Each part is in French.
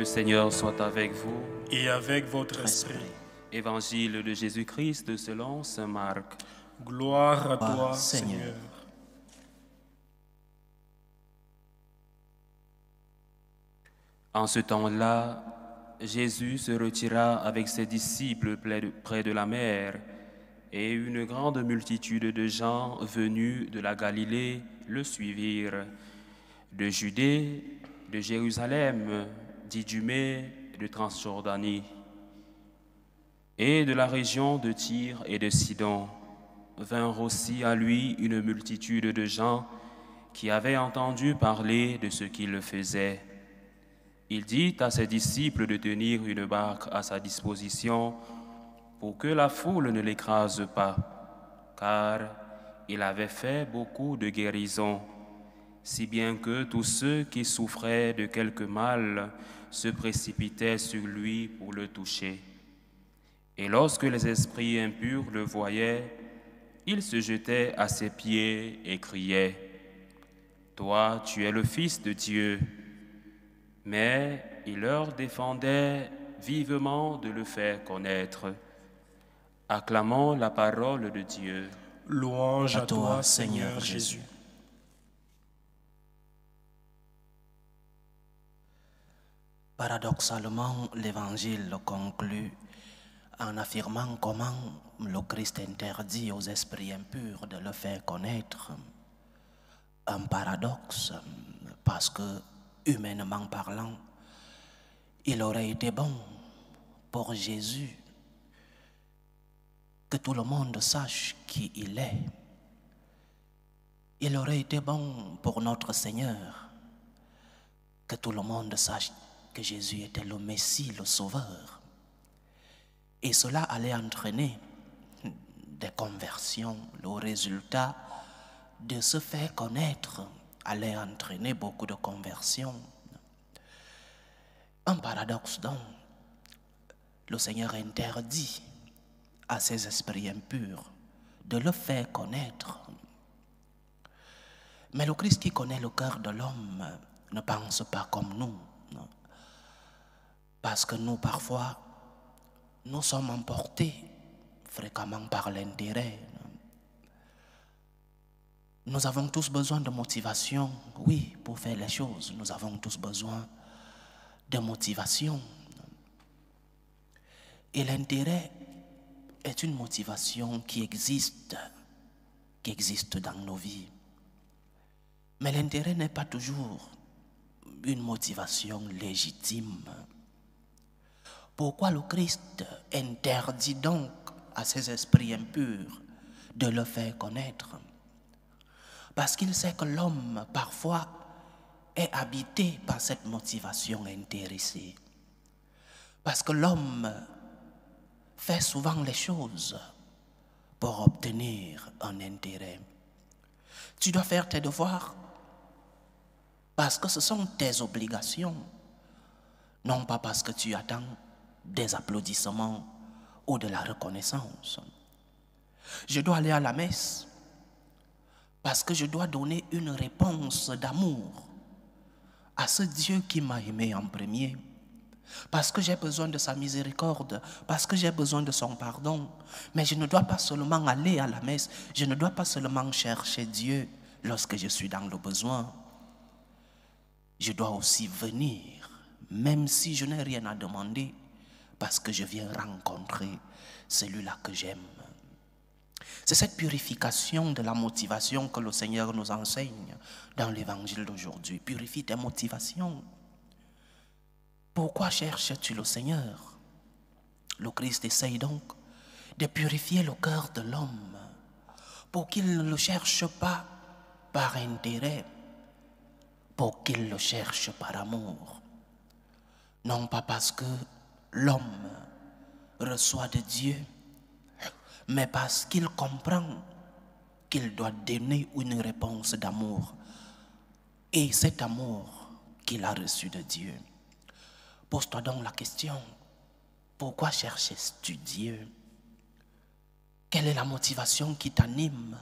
Le Seigneur soit avec vous. Et avec votre esprit. Évangile de Jésus-Christ selon saint Marc. Gloire à toi, Seigneur. En ce temps-là, Jésus se retira avec ses disciples près de la mer, et une grande multitude de gens venus de la Galilée le suivirent, de Judée, de Jérusalem, d'Idumée, de Transjordanie, et de la région de Tyr et de Sidon. Vinrent aussi à lui une multitude de gens qui avaient entendu parler de ce qu'il faisait. Il dit à ses disciples de tenir une barque à sa disposition pour que la foule ne l'écrase pas, car il avait fait beaucoup de guérisons, si bien que tous ceux qui souffraient de quelque mal se précipitaient sur lui pour le toucher. Et lorsque les esprits impurs le voyaient, ils se jetaient à ses pieds et criaient : « Toi, tu es le Fils de Dieu. » Mais il leur défendait vivement de le faire connaître. Acclamons la parole de Dieu. Louange à toi, Seigneur Jésus. Paradoxalement, l'Évangile conclut en affirmant comment le Christ interdit aux esprits impurs de le faire connaître. Un paradoxe, parce que, humainement parlant, il aurait été bon pour Jésus que tout le monde sache qui il est. Il aurait été bon pour notre Seigneur que tout le monde sache que Jésus était le Messie, le Sauveur. Et cela allait entraîner des conversions. Le résultat de se faire connaître allait entraîner beaucoup de conversions. Un paradoxe donc. Le Seigneur interdit à ces esprits impurs de le faire connaître. Mais le Christ qui connaît le cœur de l'homme ne pense pas comme nous. Non. Parce que nous, parfois, nous sommes emportés fréquemment par l'intérêt. Nous avons tous besoin de motivation, oui, pour faire les choses. Nous avons tous besoin de motivation. Et l'intérêt est une motivation qui existe dans nos vies. Mais l'intérêt n'est pas toujours une motivation légitime. Pourquoi le Christ interdit donc à ces esprits impurs de le faire connaître? Parce qu'il sait que l'homme, parfois, est habité par cette motivation intéressée. Parce que l'homme fait souvent les choses pour obtenir un intérêt. Tu dois faire tes devoirs parce que ce sont tes obligations, non pas parce que tu attends des applaudissements ou de la reconnaissance. Je dois aller à la messe parce que je dois donner une réponse d'amour à ce Dieu qui m'a aimé en premier, parce que j'ai besoin de sa miséricorde, parce que j'ai besoin de son pardon. Mais je ne dois pas seulement aller à la messe, je ne dois pas seulement chercher Dieu lorsque je suis dans le besoin. Je dois aussi venir, même si je n'ai rien à demander, parce que je viens rencontrer celui-là que j'aime. C'est cette purification de la motivation que le Seigneur nous enseigne dans l'évangile d'aujourd'hui. Purifie tes motivations. Pourquoi cherches-tu le Seigneur? Le Christ essaye donc de purifier le cœur de l'homme pour qu'il ne le cherche pas par intérêt, pour qu'il le cherche par amour. Non pas parce que l'homme reçoit de Dieu, mais parce qu'il comprend qu'il doit donner une réponse d'amour. Et cet amour qu'il a reçu de Dieu. Pose-toi donc la question, pourquoi cherches-tu Dieu? Quelle est la motivation qui t'anime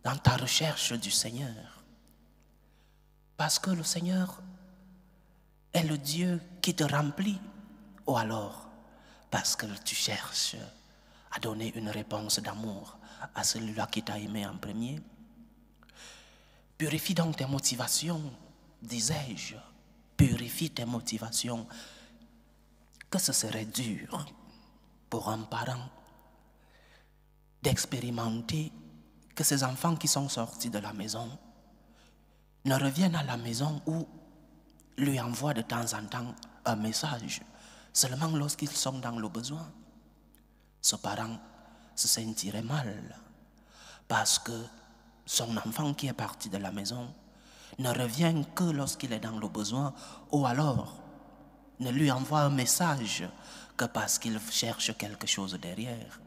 dans ta recherche du Seigneur? Parce que le Seigneur est le Dieu qui te remplit, ou alors parce que tu cherches à donner une réponse d'amour à celui-là qui t'a aimé en premier. Purifie donc tes motivations, disais-je. Purifie tes motivations. Que ce serait dur pour un parent d'expérimenter que ces enfants qui sont sortis de la maison ne reviennent à la maison ou lui envoient de temps en temps un message seulement lorsqu'ils sont dans le besoin. Ce parent se sentirait mal parce que son enfant qui est parti de la maison ne revient que lorsqu'il est dans le besoin ou alors ne lui envoie un message que parce qu'il cherche quelque chose derrière.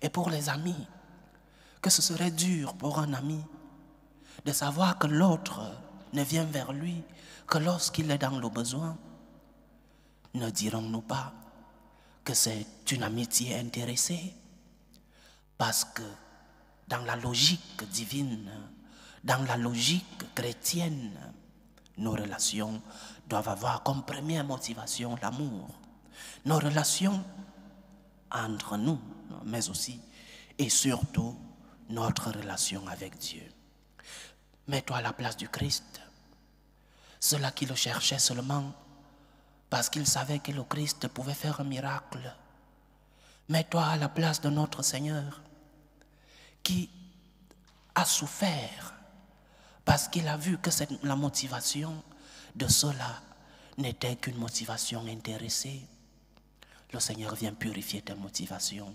Et pour les amis, que ce serait dur pour un ami de savoir que l'autre ne vient vers lui que lorsqu'il est dans le besoin. Ne dirons-nous pas que c'est une amitié intéressée? Parce que dans la logique divine, dans la logique chrétienne, nos relations doivent avoir comme première motivation l'amour. Nos relations entre nous, mais aussi et surtout notre relation avec Dieu. Mets-toi à la place du Christ. Ceux-là qui le cherchaient seulement parce qu'ils savaient que le Christ pouvait faire un miracle. Mets-toi à la place de notre Seigneur qui a souffert parce qu'il a vu que la motivation de cela n'était qu'une motivation intéressée. Le Seigneur vient purifier tes motivations.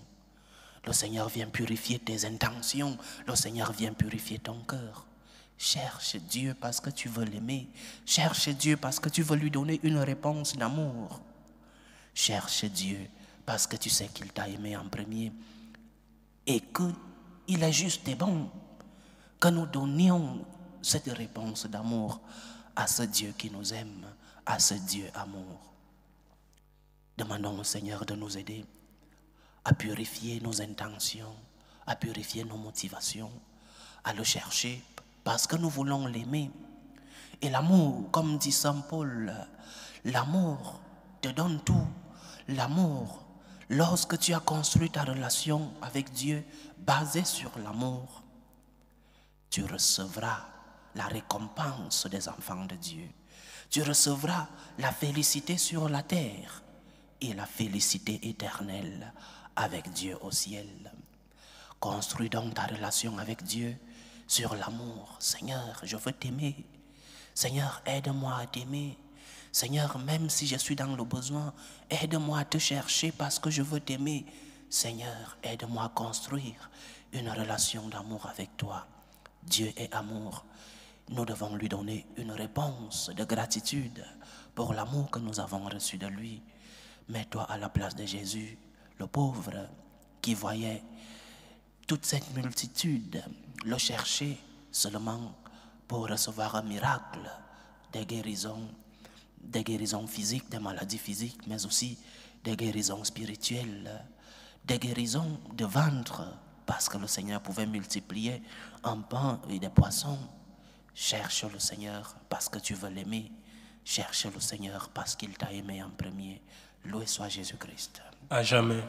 Le Seigneur vient purifier tes intentions. Le Seigneur vient purifier ton cœur. Cherche Dieu parce que tu veux l'aimer. Cherche Dieu parce que tu veux lui donner une réponse d'amour. Cherche Dieu parce que tu sais qu'il t'a aimé en premier et qu'il est juste et bon que nous donnions cette réponse d'amour à ce Dieu qui nous aime, à ce Dieu amour. Demandons au Seigneur de nous aider à purifier nos intentions, à purifier nos motivations, à le chercher parce que nous voulons l'aimer. Et l'amour, comme dit Saint Paul, l'amour te donne tout. L'amour, lorsque tu as construit ta relation avec Dieu basée sur l'amour, tu recevras la récompense des enfants de Dieu. Tu recevras la félicité sur la terre et la félicité éternelle avec Dieu au ciel. Construis donc ta relation avec Dieu sur l'amour. Seigneur, je veux t'aimer. Seigneur, aide-moi à t'aimer. Seigneur, même si je suis dans le besoin, aide-moi à te chercher parce que je veux t'aimer. Seigneur, aide-moi à construire une relation d'amour avec toi. Dieu est amour. Nous devons lui donner une réponse de gratitude pour l'amour que nous avons reçu de lui. Mets-toi à la place de Jésus, le pauvre qui voyait toute cette multitude le chercher seulement pour recevoir un miracle, des guérisons physiques, des maladies physiques, mais aussi des guérisons spirituelles, des guérisons de ventre, parce que le Seigneur pouvait multiplier un pain et des poissons. Cherche le Seigneur parce que tu veux l'aimer. Cherche le Seigneur parce qu'il t'a aimé en premier. Loué soit Jésus-Christ. À jamais.